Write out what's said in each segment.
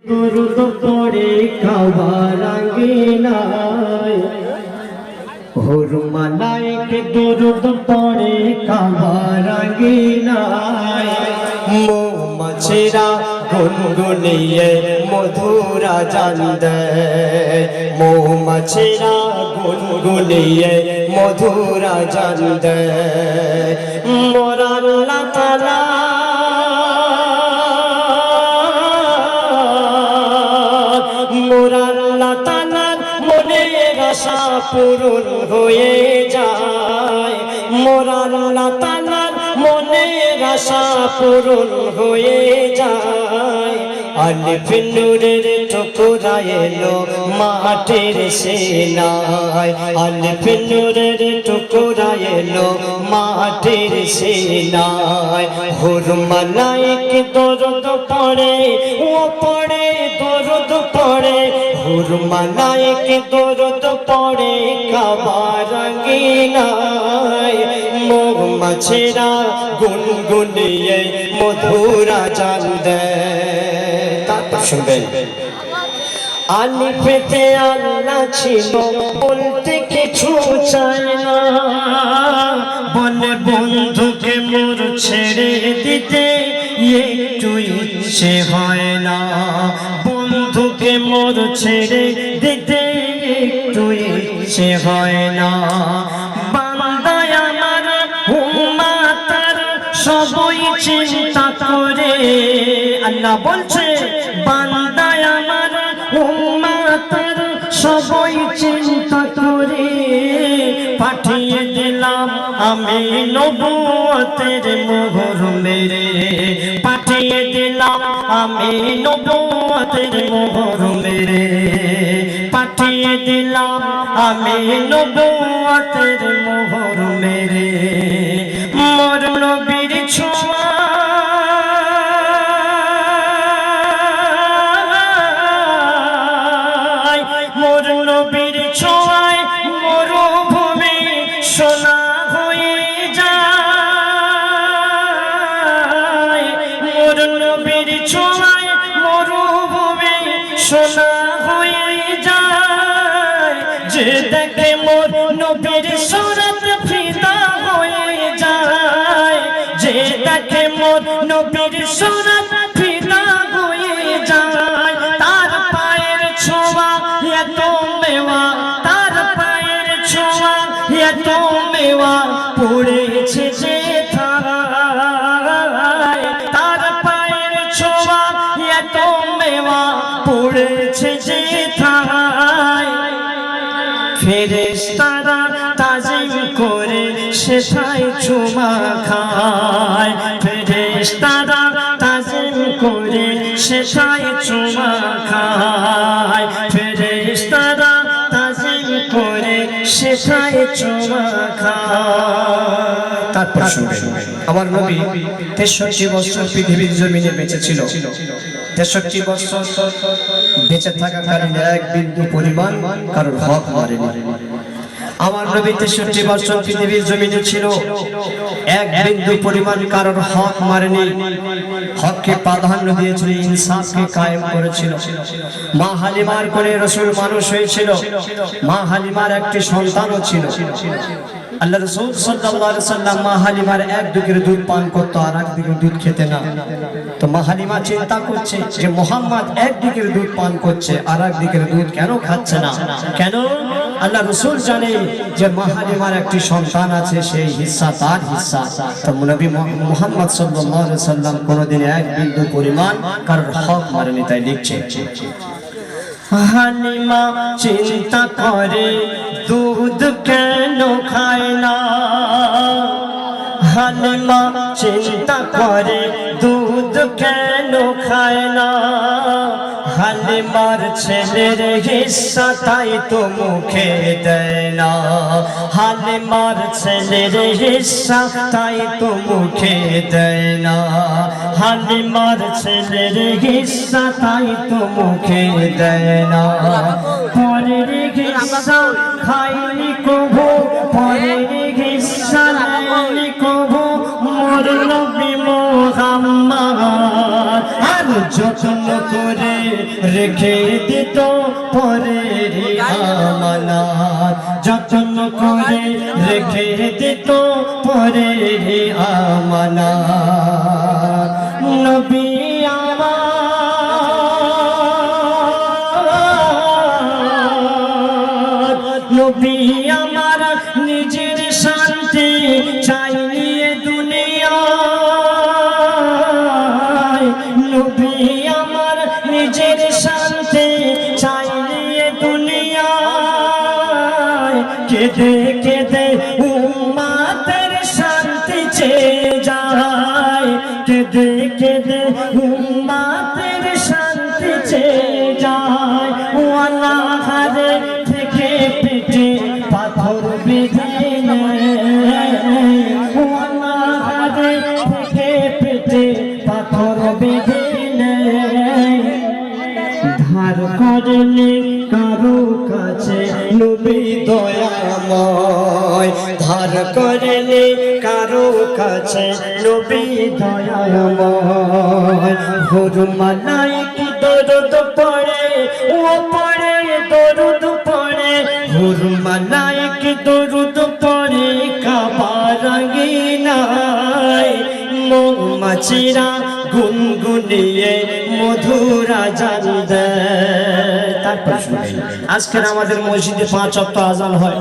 দুরুদ পড়ে কাবার আঙ্গিনায় হুরমা নাইকে দুরুদ পড়ে কাবার আঙ্গিনায় মৌমাছিরা গুনগুনিয়ে মধুরা জান দেয় মৌমাছিরা গুনগুনিয়ে মধুরা জান দেয় মোর আল্লাহ তাআলা আশা পূরণ হয়ে যায় মোর আল্লাহ তাআলার মনের আশা পূরণ হয়ে যায় আলিফ নূরের টুকরা এলো মাটির সিনায় আলিফ নূরের টুকরা এলো মাটির সিনায় হুরমা নাইক দরুদ পড়ে ও পড়ে দরুদ পড়ে হুরমা নাইক দরুদ পড়ে কাবার আঙ্গিনায় মৌমাছিরা গুনগুনিয়ে মধুরা জান দেয়। তারপর শুনবেন আলিফেতে আল্লাহ ছিল বলতে কিছু চায় না বলে বন্ধুকে মোর ছেড়ে দিতে একটু ইচ্ছে হয় না বন্ধুকে মোর ছেড়ে দিতে একটু ইচ্ছে হয় না বান্দায় আমার উম্মতের সবই চিন্তা করে আল্লাহ বলছে বান্দায় আমার উম্মতের সবই চিন্তা করে পাঠিয়ে দিলাম আমি নবুয়তের মোহর মেরে পাঠিয়ে দিলাম আমি নবুয়তের মোহর মেরে পাঠিয়ে দিলাম আমি নবুয়তের মোহর মেরে মোর নবীর ছোঁয়া মোর নবীর ছোঁয়ায় মরুভূমি সোনা হয়ে যায় মোর নবীর ছোঁয়ায় মরুভূমি সোনা হয়ে যায় যে দেখে মোর নবীর সুরত ফিদা হয়ে যায় যে দেখে মোর নবীর সুরত ফিদা হয়ে যায় তার পায়ের ছোঁয়া এত মেওয়া তার পায়ের ছোঁয়া এত মেওয়া পড়েছে যে থায় তার পায়ের ছোঁয়া এত মেওয়া পড়েছে যে থায় ফেরেশতারা তাজিম করে সেথায় চুমা খায় ফেরেশতারা তাজিম করে সেথায় চুমা খায় ফেরেশতারা তাজিম করে সেথায় চুমা খায়। তারপর শুনবেন আমার নবী 63 বছর পৃথিবীর জমিনে বেঁচে ছিল 63 বছর বেঁচে থাকাকালীন এক বিন্দু পরিমাণ কারোর হক মারেনি আমার নবী 63 বছর পৃথিবীর জমিনে ছিল এক বিন্দু পরিমাণ কারোর হক মারেনি হককে প্রাধান্য দিয়েছিল ইনসাফকে কায়েম করেছিল মা হালিমার করে রাসূল মানুষ হয়েছিল মা হালিমার একটি সন্তানও ছিল আল্লাহ রাসূল সাল্লাল্লাহু আলাইহি ওয়াসাল্লাম মা হালিমার এক দিকের দুধ পান করতে আর এক দিকের দুধ খেতে না তো মা হালিমা চিন্তা করছে যে মুহাম্মদ এক দিকের দুধ পান করছে আর এক দিকের দুধ কেন খাচ্ছে না কেন আল্লাহ রাসূল জানে যে মা হালিমার একটি সন্তান আছে সেই হিস্সা তার হিস্সা তো নবী মুহাম্মদ সাল্লাল্লাহু আলাইহি ওয়াসাল্লাম কোনদিন এক বিন্দু পরিমাণ কারোর হক মারেনি তাই লিখছে হালিমা চিন্তা করে দুধ কেন খায় না হালিমা চিন্তা করে দুধ কেন খায় না হালিমার ছেলের হিস্সা তাই তো মুখে দেয় না হালিমার ছেলের হিস্সা তাই তো মুখে দেয় না হালিমার ছেলের হিস্সা তাই তো মুখে দেয় না পরের হিস্সা খাইনি কবু পরের হিস্সা নাইনি কবু মোর নবী মুহাম্মদ আর যত্ন করে রেখে দিত পরের আমানত, যত্ন করে রেখে দিত পরের আমানত। নবী আমার, নবী আমার নিজের শান্তি চাইনি দুনিয়ায়, নবী আমার নিজের শান্তি চাইনি দুনিয়ায়। কেঁদে কেঁদে উম্মতের শান্তি চেয়ে যায়, কেঁদে কেঁদে উম্মতের শান্তি চেয়ে যায়। ও আল্লাহ রে থেকে পেটে পাথর বেঁধে নেয়, ও আল্লাহ রে থেকে পেটে পাথর বেঁধে নেয়। ধার করেনি কারো কাছে নবী দয়াময়, ধার করেনি কারো কাছে নবী দয়াময়। হুরমালাইক দরুদ পড়ে, ও পড়ে দরুদ পড়ে, হুরমালাইক দরুদ পড়ে কাবা রঙিনায়। মৌমাছিরা গুনগুনিয়ে মধুর আজান দেয়। তারপর আজকের আমাদের মসজিদে 5 ওয়াক্ত আজান হয়।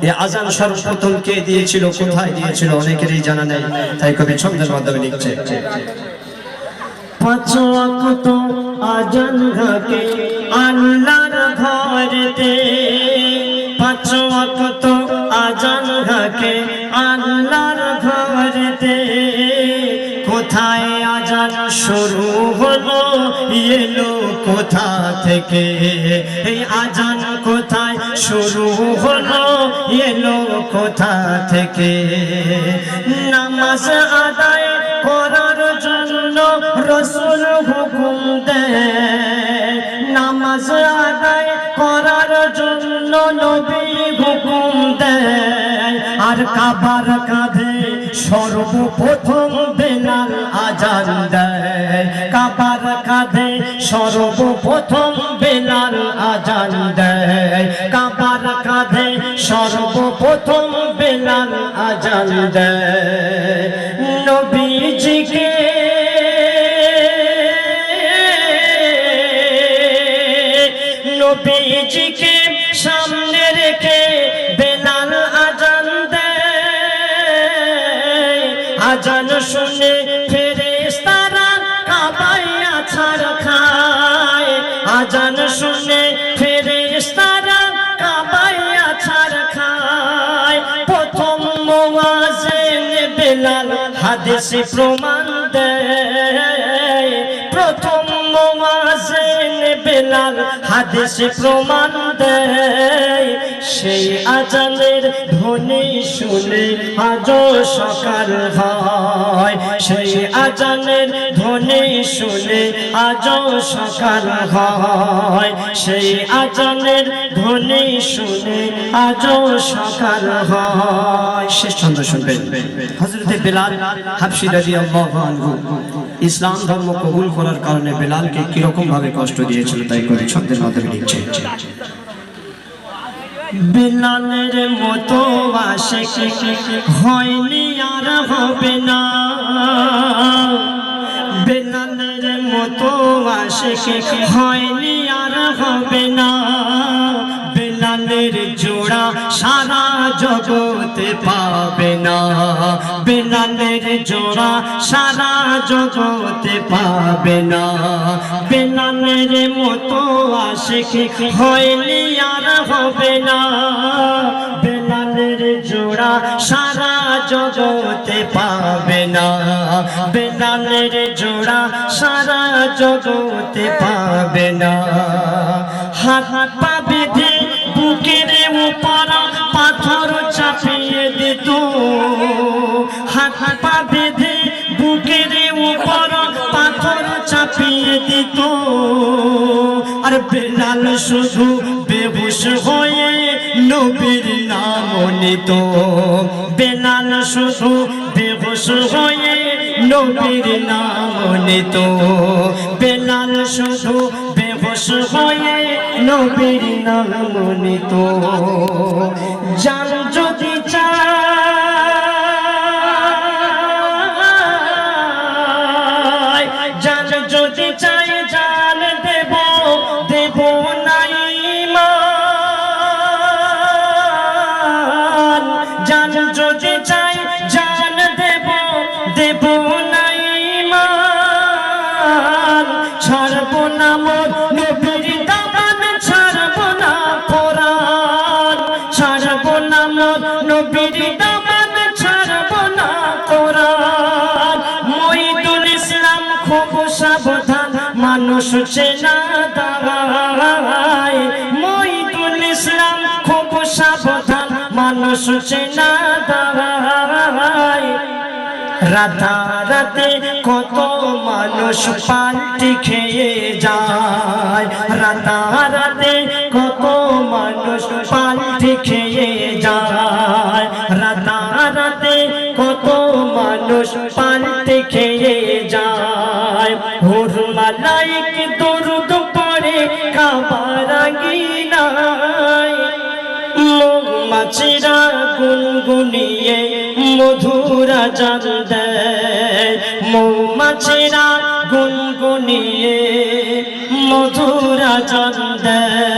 এই আজান সর্বপ্রথম কে দিয়েছিল, কোথায় দিয়েছিল অনেকেরই জানা নেই, তাই কবি ছন্দের মাধ্যমে লিখছে। 5 ওয়াক্ত আজান ঘাকে আল্লাহর ঘরেতে, 5 ওয়াক্ত আজান ঘাকে আল্লাহর ঘরেতে। কোথায় আজান শুরু হলো, এলো কোথা থেকে, এই আজান কোথায় শুরু হলো, এলো কোথা থেকে। নামাজ আদায় করার জন্য রাসূল হুকুম দেয়, নামাজ আদায় করার জন্য নবী হুকুম দেয়। আর কাবার কাঁধে সর্বপ্রথম বেলাল আজান দেয়, কাবার কাঁধে সর্বপ্রথম বেলাল আজান দেয়, কাবার কাঁধে সর্বপ্রথম বেলাল আজান দেয়। নবীজিকে নবীজিকে সামনে রেখে বেলাল আজান দেয়। আজান শুনে ফেরেশতারা কাবায় আছাড় খায়, আজান শুনে ফেরেশতারা কাবায় আছাড় খায়। প্রথম মুয়াজ্জিন বেলাল হাদিসে প্রমাণ দেয়, প্রথম মুয়াজ্জিন বেলাল হাদিসে প্রমাণ দেয়। সেই আজানের ধ্বনি শুনে আজও সকাল হয়, সেই আজানের ধ্বনি শুনে আজও সকাল হয়, সেই আজানের ধ্বনি শুনে আজও সকাল হয়। শেষ ছন্দ শুনবেন। হযরতে বেলাল হাবশী রাদিয়াল্লাহু আনহু ইসলাম ধর্ম কবুল করার কারণে বেলালকে কিরকম ভাবে কষ্ট দিয়েছিল, তাই করে ছন্দের মাধ্যমে লিখছে। বেলালের মতো আশিক হয়নি আর হবে না, বেলালের মতো আশিক হয়নি আর হবে না। বেলালের জোড়া সারা জগতে পাবে না, বেলালের জোড়া সারা জগতে পাবে না। বেলালের মতো আশিক হয়নি আর হবে না, বেলালের জোড়া সারা জগতে পাবে না, বেলালের জোড়া সারা জগতে পাবে না। হাত পা বেঁধে বুকের উপর পাথর চাপিয়ে দিত, হাত পা বেঁধে বুকের উপর পাথর চাপিয়ে দিত। আর বেলাল শুধু বেহুশ হয়ে নবীর নাম মনিত বেলাল শুধু বেহুশ হয়ে নবীর নাম নিত বেলাল শুধু বেহুশ হয়ে নবীর নাম নিত জান যদি চায় জান যদি চাই জান দেব দেব নাই মান জান যদি চাই জান দেব দেব নাই মান ছাড়ব না মোর নবীর দামান ছাড়ব না কোরআন ছাড়ব না মোর নবীর দামান ছাড়ব না কোরআন মঈদুল ইসলাম খুব সাবধান মানুষ চেনা দায় মঈদুল ইসলাম খুব সাবধান মানুষ চেনা দায় রাতারাতে কত মানুষ পাল্টি খেয়ে যায় রাতারাতে কত মানুষ পাল্টি খেয়ে যায় রাতারাতে কত মানুষ পাল্টি খেয়ে যায় হুর মালাইক দরুদ পড়ে কাবার আঙ্গিনায় মৌমাছিরা গুনগুনিয়ে মধুরা জান দেয় মৌমাছিরা গুনগুনিয়ে মধুরা জান দেয়